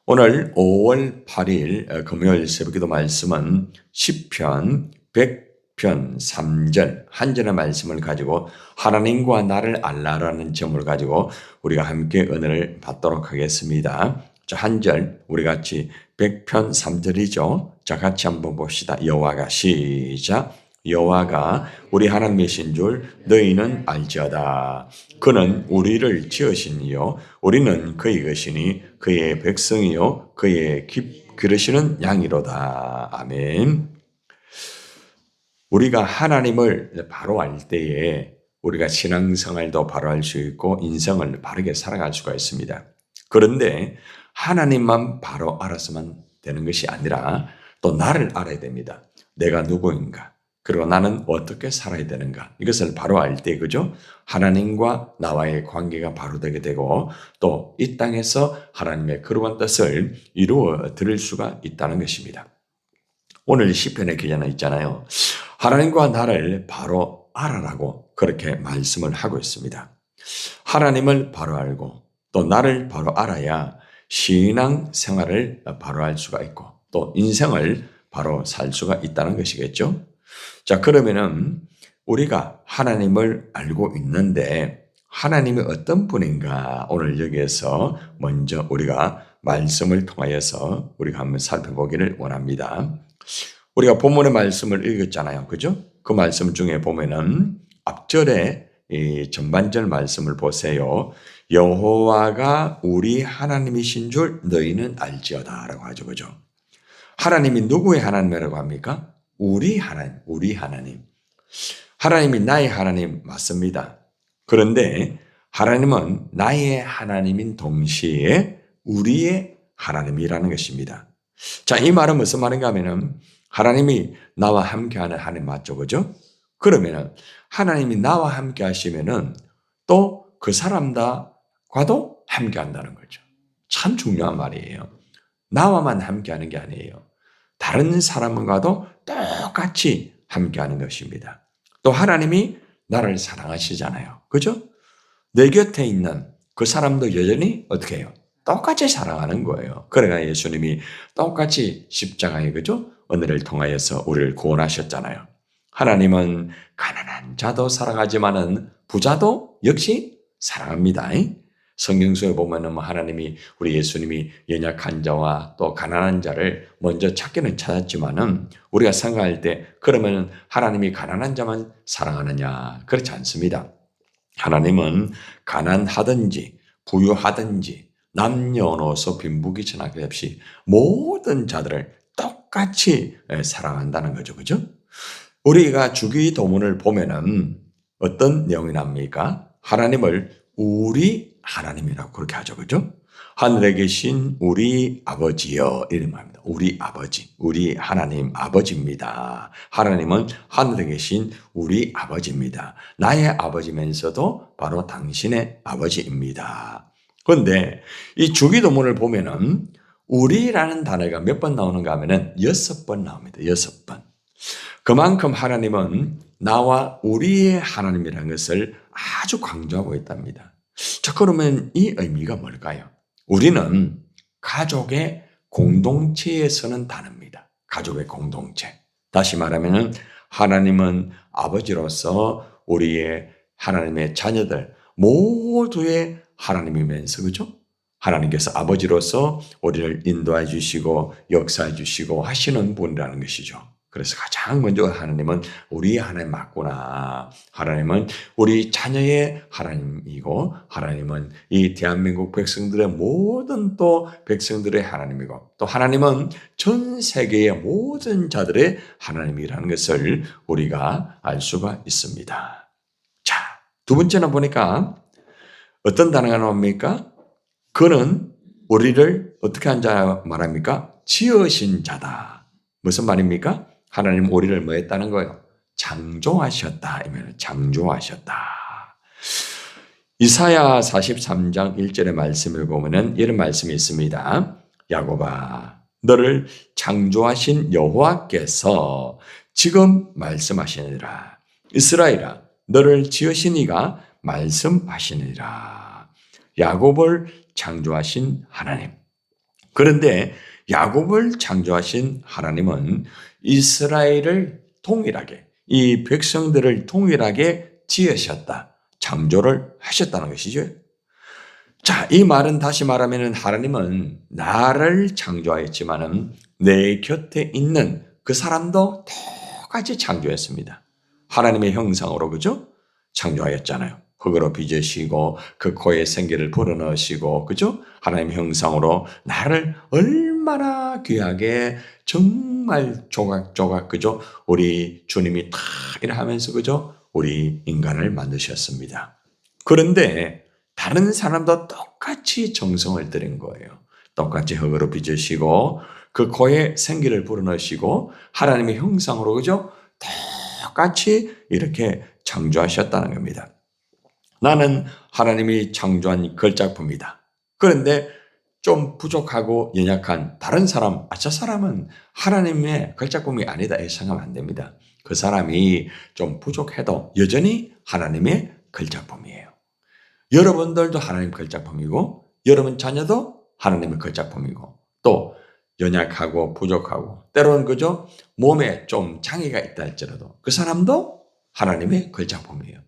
오늘 5월 8일 금요일 새벽기도 말씀은 시편 100편 3절 한 절의 말씀을 가지고 하나님과 나를 알라라는 점을 가지고 우리가 함께 은혜를 받도록 하겠습니다. 자, 한 절 우리 같이 100편 3절이죠. 자, 같이 한번 봅시다. 여호와가 시작. 여호와가 우리 하나님이신 줄 너희는 알지어다. 그는 우리를 지으신 이요 우리는 그의 것이니 그의 백성이요 그의 기르시는 양이로다. 아멘. 우리가 하나님을 바로 알 때에 우리가 신앙생활도 바로 할 수 있고 인생을 바르게 살아갈 수가 있습니다. 그런데 하나님만 바로 알아서만 되는 것이 아니라 또 나를 알아야 됩니다. 내가 누구인가? 그리고 나는 어떻게 살아야 되는가? 이것을 바로 알 때, 그죠? 하나님과 나와의 관계가 바로 되게 되고 또 이 땅에서 하나님의 거룩한 뜻을 이루어 드릴 수가 있다는 것입니다. 오늘 시편의 기자는 있잖아요. 하나님과 나를 바로 알아라고 그렇게 말씀을 하고 있습니다. 하나님을 바로 알고 또 나를 바로 알아야 신앙 생활을 바로 할 수가 있고 또 인생을 바로 살 수가 있다는 것이겠죠. 자, 그러면은 우리가 하나님을 알고 있는데 하나님이 어떤 분인가 오늘 여기에서 먼저 우리가 말씀을 통하여서 우리가 한번 살펴보기를 원합니다. 우리가 본문의 말씀을 읽었잖아요. 그죠? 그 말씀 중에 보면은 앞절에 이 전반절 말씀을 보세요. 여호와가 우리 하나님이신 줄 너희는 알지어다 라고 하죠. 그죠? 하나님이 누구의 하나님이라고 합니까? 우리 하나님. 하나님이 나의 하나님 맞습니다. 그런데 하나님은 나의 하나님인 동시에 우리의 하나님이라는 것입니다. 자, 이 말은 무슨 말인가 하면은 하나님이 나와 함께하는 하나님 맞죠? 그죠? 그러면은 하나님이 나와 함께 하시면은 또 그 사람과도 함께 한다는 거죠. 참 중요한 말이에요. 나와만 함께 하는 게 아니에요. 다른 사람과도 똑같이 함께 하는 것입니다. 또 하나님이 나를 사랑하시잖아요. 그죠? 내 곁에 있는 그 사람도 여전히 어떻게 해요? 똑같이 사랑하는 거예요. 그래가 예수님이 똑같이 십자가에 그죠? 은혜를 통하여서 우리를 구원하셨잖아요. 하나님은 가난한 자도 사랑하지만은 부자도 역시 사랑합니다. 성경 속에 보면은 하나님이 우리 예수님이 연약한 자와 또 가난한 자를 먼저 찾기는 찾았지만은 우리가 생각할 때 그러면 하나님이 가난한 자만 사랑하느냐? 그렇지 않습니다. 하나님은 가난하든지 부유하든지 남녀노소 빈부귀천하게 없이 모든 자들을 똑같이 사랑한다는 거죠. 그죠? 우리가 주기도문을 보면은 어떤 내용이 납니까? 하나님을 우리 하나님이라고 그렇게 하죠. 그죠? 하늘에 계신 우리 아버지여 이런 말입니다. 우리 아버지, 우리 하나님 아버지입니다. 하나님은 하늘에 계신 우리 아버지입니다. 나의 아버지면서도 바로 당신의 아버지입니다. 그런데 이 주기도문을 보면은 우리라는 단어가 몇 번 나오는가 하면은 6번 나옵니다. 6번. 그만큼 하나님은 나와 우리의 하나님이라는 것을 아주 강조하고 있답니다. 자, 그러면 이 의미가 뭘까요? 우리는 가족의 공동체에 서는 단어입니다. 가족의 공동체. 다시 말하면 하나님은 아버지로서 우리의 하나님의 자녀들 모두의 하나님이면서 그죠? 하나님께서 아버지로서 우리를 인도해 주시고 역사해 주시고 하시는 분이라는 것이죠. 그래서 가장 먼저 하나님은 우리 하나님 맞구나. 하나님은 우리 자녀의 하나님이고 하나님은 이 대한민국 백성들의 모든 또 백성들의 하나님이고 또 하나님은 전 세계의 모든 자들의 하나님이라는 것을 우리가 알 수가 있습니다. 자, 두 번째는 보니까 어떤 단어가 나옵니까? 그는 우리를 어떻게 한 자 말합니까? 지으신 자다. 무슨 말입니까? 하나님 우리를 뭐 했다는 거예요? 창조하셨다. 이면 창조하셨다. 이사야 43장 1절의 말씀을 보면은 이런 말씀이 있습니다. 야곱아, 너를 창조하신 여호와께서 지금 말씀하시느니라. 이스라엘아, 너를 지으신 이가 말씀하시느니라. 야곱을 창조하신 하나님. 그런데 야곱을 창조하신 하나님은 이스라엘을 동일하게, 이 백성들을 동일하게 지으셨다. 창조를 하셨다는 것이죠. 자, 이 말은 다시 말하면 하나님은 나를 창조하였지만은 내 곁에 있는 그 사람도 똑같이 창조했습니다. 하나님의 형상으로, 그죠? 창조하였잖아요. 흙으로 빚으시고 그 코에 생기를 불어넣으시고, 그죠? 하나님의 형상으로 나를 얼마나 귀하게 정말 조각조각, 그죠? 우리 주님이 다 일하면서, 그죠? 우리 인간을 만드셨습니다. 그런데 다른 사람도 똑같이 정성을 들인 거예요. 똑같이 흙으로 빚으시고 그 코에 생기를 불어넣으시고 하나님의 형상으로, 그죠? 똑같이 이렇게 창조하셨다는 겁니다. 나는 하나님이 창조한 걸작품이다. 그런데 좀 부족하고 연약한 다른 사람, 저 사람은 하나님의 걸작품이 아니다 이렇게 생각하면 안 됩니다. 그 사람이 좀 부족해도 여전히 하나님의 걸작품이에요. 여러분들도 하나님 걸작품이고 여러분 자녀도 하나님의 걸작품이고 또 연약하고 부족하고 때로는, 그죠? 몸에 좀 장애가 있다 할지라도 그 사람도 하나님의 걸작품이에요.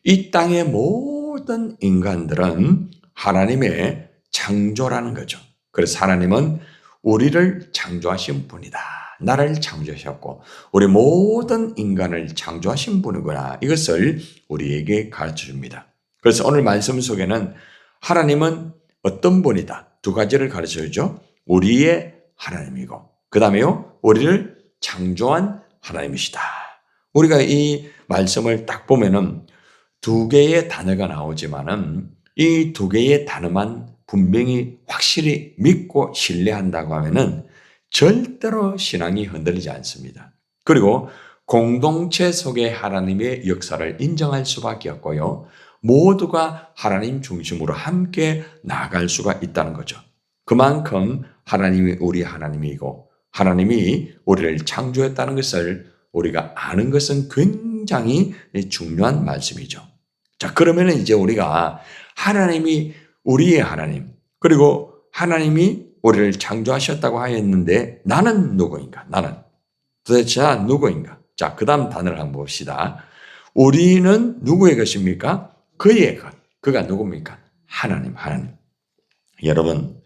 이 땅의 모든 인간들은 하나님의 창조라는 거죠. 그래서 하나님은 우리를 창조하신 분이다. 나를 창조하셨고 우리 모든 인간을 창조하신 분이구나. 이것을 우리에게 가르쳐 줍니다. 그래서 오늘 말씀 속에는 하나님은 어떤 분이다. 두 가지를 가르쳐 주죠. 우리의 하나님이고 그 다음에요. 우리를 창조한 하나님이시다. 우리가 이 말씀을 딱 보면은 두 개의 단어가 나오지만은 이 두 개의 단어만 분명히 확실히 믿고 신뢰한다고 하면은 절대로 신앙이 흔들리지 않습니다. 그리고 공동체 속의 하나님의 역사를 인정할 수밖에 없고요. 모두가 하나님 중심으로 함께 나아갈 수가 있다는 거죠. 그만큼 하나님이 우리 하나님이고 하나님이 우리를 창조했다는 것을 우리가 아는 것은 굉장히 중요한 말씀이죠. 자, 그러면 이제 우리가 하나님이 우리의 하나님, 그리고 하나님이 우리를 창조하셨다고 하였는데 나는 누구인가? 나는 도대체 누구인가? 자, 그 다음 단어를 한번 봅시다. 우리는 누구의 것입니까? 그의 것. 그가 누굽니까? 하나님. 여러분,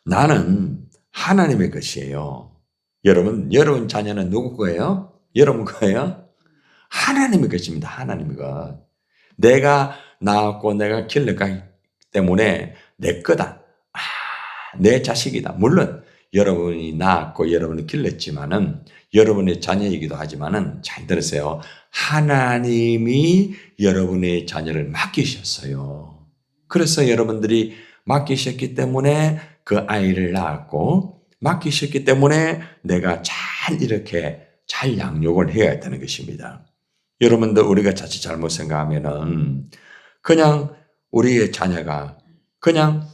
나는 하나님의 것이에요. 여러분 자녀는 누구 거예요? 여러분 거예요? 하나님의 것입니다. 하나님의 것. 내가 낳았고 내가 길렀기 때문에 내 거다. 내 자식이다. 물론 여러분이 낳았고 여러분이 길렀지만은 여러분의 자녀이기도 하지만은 잘 들으세요. 하나님이 여러분의 자녀를 맡기셨어요. 그래서 여러분들이 맡기셨기 때문에 그 아이를 낳았고 맡기셨기 때문에 내가 이렇게 잘 양육을 해야 되는 것입니다. 여러분들 우리가 자칫 잘못 생각하면은 그냥 우리의 자녀가 그냥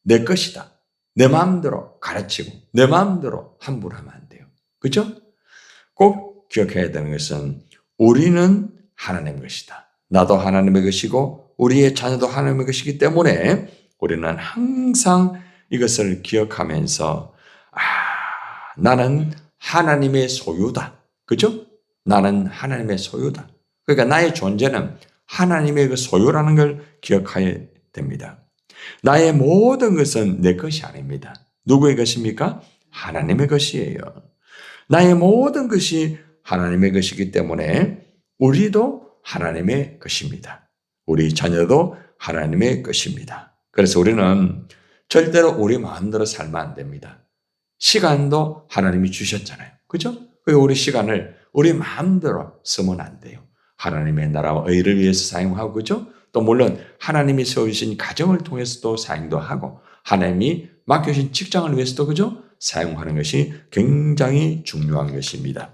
내 것이다. 내 마음대로 가르치고 내 마음대로 함부로 하면 안 돼요. 그렇죠? 꼭 기억해야 되는 것은 우리는 하나님의 것이다. 나도 하나님의 것이고 우리의 자녀도 하나님의 것이기 때문에 우리는 항상 이것을 기억하면서 나는 하나님의 소유다. 그렇죠? 나는 하나님의 소유다. 그러니까 나의 존재는 하나님의 그 소유라는 걸 기억해야 됩니다. 나의 모든 것은 내 것이 아닙니다. 누구의 것입니까? 하나님의 것이에요. 나의 모든 것이 하나님의 것이기 때문에 우리도 하나님의 것입니다. 우리 자녀도 하나님의 것입니다. 그래서 우리는 절대로 우리 마음대로 살면 안 됩니다. 시간도 하나님이 주셨잖아요. 그죠? 우리 시간을 우리 마음대로 쓰면 안 돼요. 하나님의 나라와 의를 위해서 사용하고, 그죠? 또 물론 하나님이 세우신 가정을 통해서도 사용도 하고 하나님이 맡겨주신 직장을 위해서도, 그죠? 사용하는 것이 굉장히 중요한 것입니다.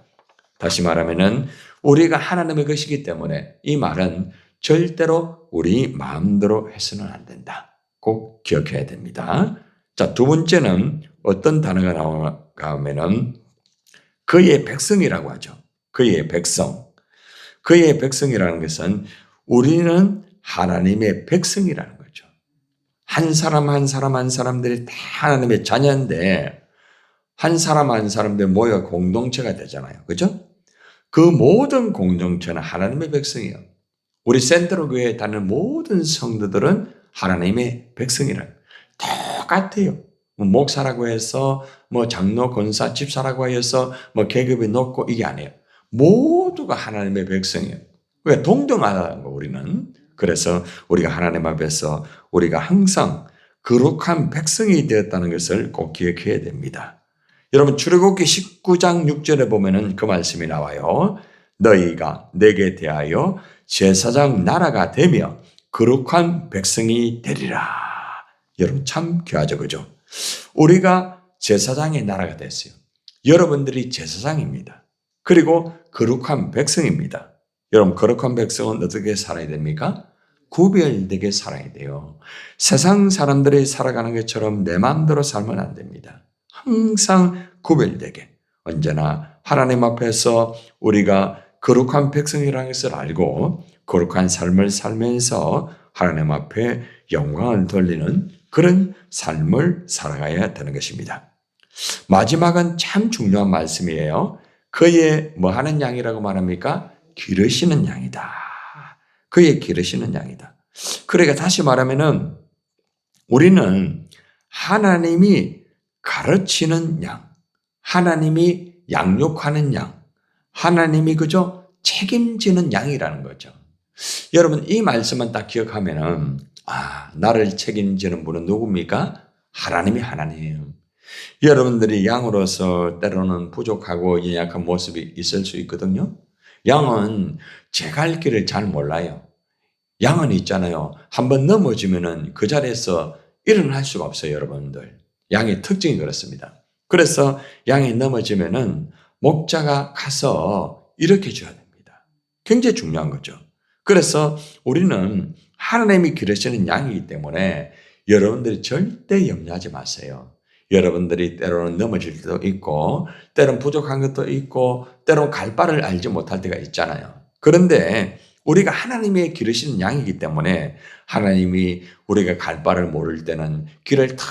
다시 말하면은 우리가 하나님의 것이기 때문에 이 말은 절대로 우리 마음대로 해서는 안 된다. 꼭 기억해야 됩니다. 자, 두 번째는 어떤 단어가 나오면은 그의 백성이라고 하죠. 그의 백성. 그의 백성이라는 것은 우리는 하나님의 백성이라는 거죠. 한 사람 한 사람 한 사람들이 다 하나님의 자녀인데 한 사람 한 사람들 모여 공동체가 되잖아요. 그죠? 그 모든 공동체는 하나님의 백성이에요. 우리 센트럴 교회에 다니는 모든 성도들은 하나님의 백성이라 똑같아요. 뭐 목사라고 해서 뭐 장로, 권사, 집사라고 해서 뭐 계급이 높고 이게 아니에요. 모두가 하나님의 백성이에요. 왜 동등하다는 거 우리는. 그래서 우리가 하나님 앞에서 우리가 항상 거룩한 백성이 되었다는 것을 꼭 기억해야 됩니다. 여러분 출애굽기 19장 6절에 보면은 그 말씀이 나와요. 너희가 내게 대하여 제사장 나라가 되며 거룩한 백성이 되리라. 여러분 참 귀하죠, 그죠? 우리가 제사장의 나라가 됐어요. 여러분들이 제사장입니다. 그리고 거룩한 백성입니다. 여러분 거룩한 백성은 어떻게 살아야 됩니까? 구별되게 살아야 돼요. 세상 사람들이 살아가는 것처럼 내 마음대로 살면 안 됩니다. 항상 구별되게 언제나 하나님 앞에서 우리가 거룩한 백성이라는 것을 알고 거룩한 삶을 살면서 하나님 앞에 영광을 돌리는 그런 삶을 살아가야 되는 것입니다. 마지막은 참 중요한 말씀이에요. 그의 뭐 하는 양이라고 말합니까? 기르시는 양이다. 그의 기르시는 양이다. 그러니까 다시 말하면은 우리는 하나님이 가르치는 양, 하나님이 양육하는 양, 하나님이 그저 책임지는 양이라는 거죠. 여러분 이 말씀만 딱 기억하면은 나를 책임지는 분은 누굽니까? 하나님이 하나님이에요. 여러분들이 양으로서 때로는 부족하고 연약한 모습이 있을 수 있거든요. 양은 제 갈 길을 잘 몰라요. 양은 있잖아요. 한번 넘어지면은 그 자리에서 일어날 수가 없어요, 여러분들. 양의 특징이 그렇습니다. 그래서 양이 넘어지면은 목자가 가서 일으켜 줘야 됩니다. 굉장히 중요한 거죠. 그래서 우리는 하나님이 기르시는 양이기 때문에 여러분들이 절대 염려하지 마세요. 여러분들이 때로는 넘어질 때도 있고 때로는 부족한 것도 있고 때로는 갈 바를 알지 못할 때가 있잖아요. 그런데 우리가 하나님의 기르시는 양이기 때문에 하나님이 우리가 갈 바를 모를 때는 길을 다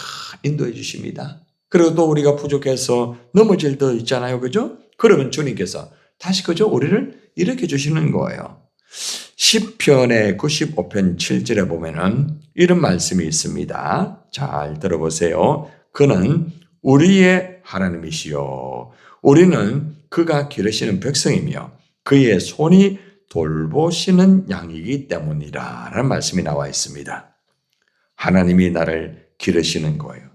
인도해 주십니다. 그리고 또 우리가 부족해서 넘어질 때도 있잖아요. 그죠? 그러면 주님께서 다시 그죠? 우리를 일으켜 주시는 거예요. 시편의 95편 7절에 보면은 이런 말씀이 있습니다. 잘 들어보세요. 그는 우리의 하나님이시요. 우리는 그가 기르시는 백성이며 그의 손이 돌보시는 양이기 때문이라 라는 말씀이 나와 있습니다. 하나님이 나를 기르시는 거예요.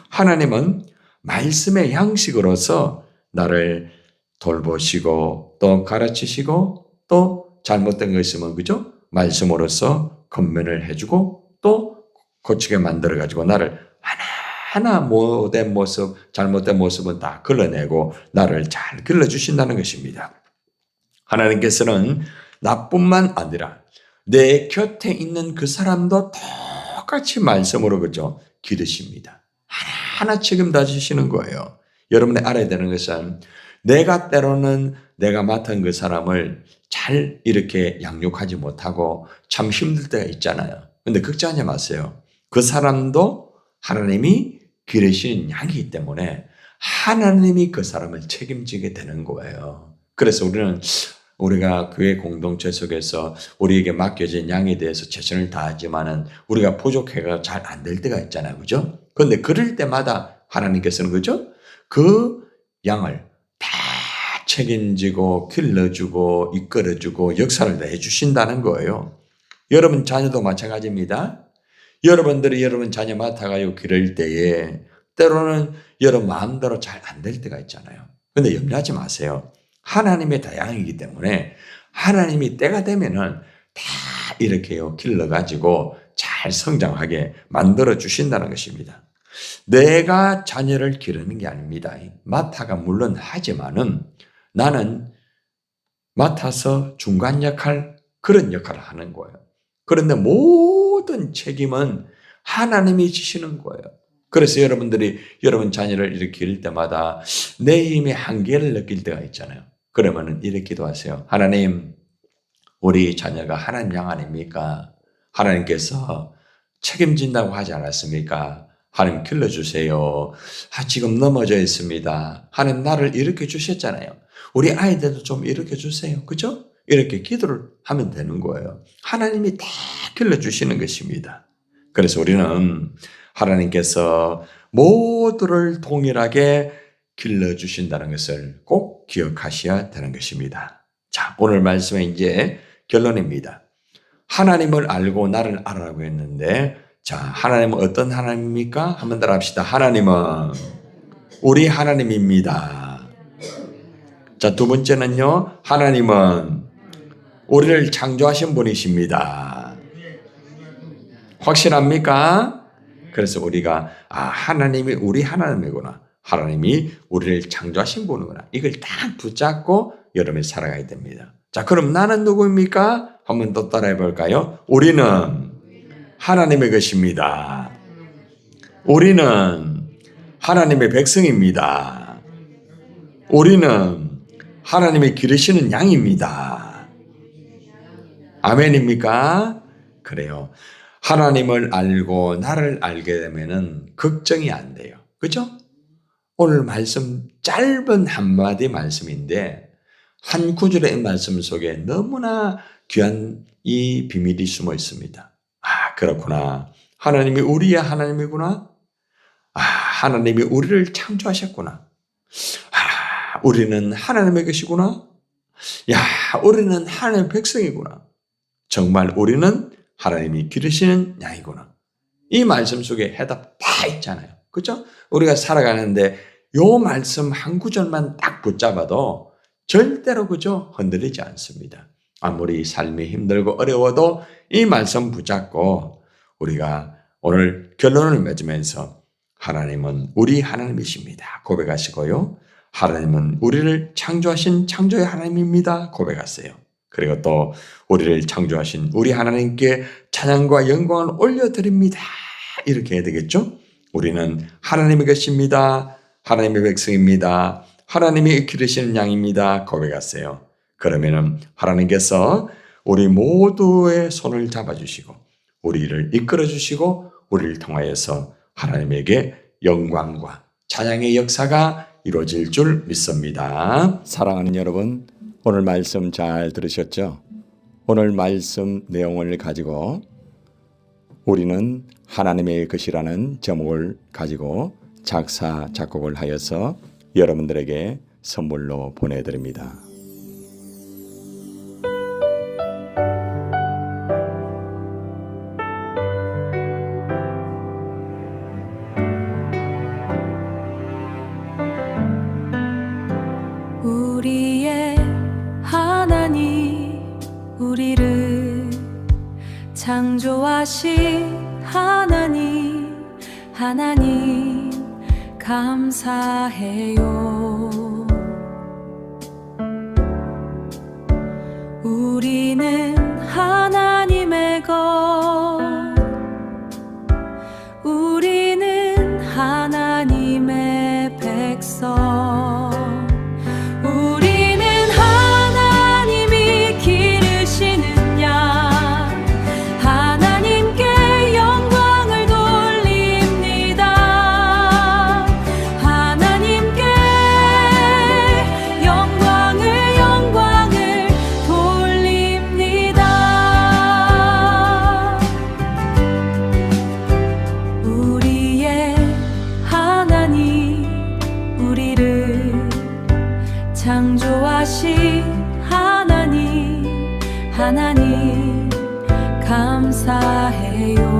하나님은 말씀의 양식으로서 나를 돌보시고 또 가르치시고 또 잘못된 거 있으면 그죠? 말씀으로서 건면을 해주고 또 고치게 만들어가지고 나를 하나하나 못된 모습, 잘못된 모습은 다 걸러내고 나를 잘 길러주신다는 것입니다. 하나님께서는 나뿐만 아니라 내 곁에 있는 그 사람도 똑같이 말씀으로 그죠? 기르십니다. 하나하나 책임다 주시는 거예요. 여러분이 알아야 되는 것은 내가 때로는 내가 맡은 그 사람을 잘 이렇게 양육하지 못하고 참 힘들 때가 있잖아요. 근데 걱정하지 마세요. 그 사람도 하나님이 기르시는 양이기 때문에 하나님이 그 사람을 책임지게 되는 거예요. 그래서 우리가 교회 공동체 속에서 우리에게 맡겨진 양에 대해서 최선을 다하지만은 우리가 부족해가 잘 안 될 때가 있잖아요. 그죠? 그런데 그럴 때마다 하나님께서는 그죠? 그 양을 다 책임지고 길러주고 이끌어주고 역사를 다 해주신다는 거예요. 여러분 자녀도 마찬가지입니다. 여러분들이 여러분 자녀 맡아가지고 기를 때에 때로는 여러분 마음대로 잘 안 될 때가 있잖아요. 그런데 염려하지 마세요. 하나님의 다양이기 때문에 하나님이 때가 되면은 다 이렇게요 길러가지고 잘 성장하게 만들어 주신다는 것입니다. 내가 자녀를 기르는 게 아닙니다. 맡아가 물론 하지만은 나는 맡아서 중간 역할, 그런 역할을 하는 거예요. 그런데 모든 책임은 하나님이 지시는 거예요. 그래서 여러분들이 여러분 자녀를 이렇게 기를 때마다 내 힘의 한계를 느낄 때가 있잖아요. 그러면은 이렇게 기도하세요. 하나님, 우리 자녀가 하나님 양 아닙니까? 하나님께서 책임진다고 하지 않았습니까? 하나님 길러주세요. 지금 넘어져 있습니다. 하나님 나를 일으켜 주셨잖아요. 우리 아이들도 좀 일으켜 주세요. 그죠? 이렇게 기도를 하면 되는 거예요. 하나님이 다 길러주시는 것입니다. 그래서 우리는 하나님께서 모두를 동일하게 길러주신다는 것을 꼭 기억하셔야 되는 것입니다. 자, 오늘 말씀의 이제 결론입니다. 하나님을 알고 나를 알아라고 했는데, 자, 하나님은 어떤 하나님입니까? 한번 더 합시다. 하나님은 우리 하나님입니다. 자, 두 번째는요, 하나님은 우리를 창조하신 분이십니다. 확실합니까? 그래서 우리가 하나님이 우리 하나님이구나. 하나님이 우리를 창조하신 분이구나. 이걸 딱 붙잡고 여러분이 살아가야 됩니다. 자, 그럼 나는 누구입니까? 한번 또 따라해 볼까요? 우리는 하나님의 것입니다. 우리는 하나님의 백성입니다. 우리는 하나님이 기르시는 양입니다. 아멘입니까? 그래요. 하나님을 알고 나를 알게 되면은 걱정이 안 돼요. 그죠? 오늘 말씀 짧은 한마디 말씀인데 한 구절의 말씀 속에 너무나 귀한 이 비밀이 숨어 있습니다. 그렇구나. 하나님이 우리의 하나님이구나. 하나님이 우리를 창조하셨구나. 우리는 하나님의 것이구나. 우리는 하나님의 백성이구나. 정말 우리는 하나님이 기르시는 양이구나. 이 말씀 속에 해답 다 있잖아요. 그렇죠? 우리가 살아가는데 요 말씀 한 구절만 딱 붙잡아도 절대로 그죠? 흔들리지 않습니다. 아무리 삶이 힘들고 어려워도 이 말씀 붙잡고 우리가 오늘 결론을 맺으면서 하나님은 우리 하나님이십니다. 고백하시고요. 하나님은 우리를 창조하신 창조의 하나님입니다. 고백하세요. 그리고 또 우리를 창조하신 우리 하나님께 찬양과 영광을 올려드립니다. 이렇게 해야 되겠죠? 우리는 하나님의 것입니다. 하나님의 백성입니다. 하나님이 기르시는 양입니다. 고백하세요. 그러면은 하나님께서 우리 모두의 손을 잡아주시고 우리를 이끌어주시고 우리를 통하여서 하나님에게 영광과 찬양의 역사가 이루어질 줄 믿습니다. 사랑하는 여러분, 오늘 말씀 잘 들으셨죠? 오늘 말씀 내용을 가지고 우리는 하나님의 것이라는 제목을 가지고 작사, 작곡을 하여서 여러분들에게 선물로 보내드립니다. 우리의 하나님, 우리를 창조하신 하나님, 하나님 감사해요. 우리는 하나님의 것, 우리는 하나님의 백성, 우리는 하나님이 기르시는 양, 하나님께 영광을 돌립니다. 하나님께 영광을 돌립니다. 우리의 하나님, 우리를 창조하신 하나님, 하나님 감사해요.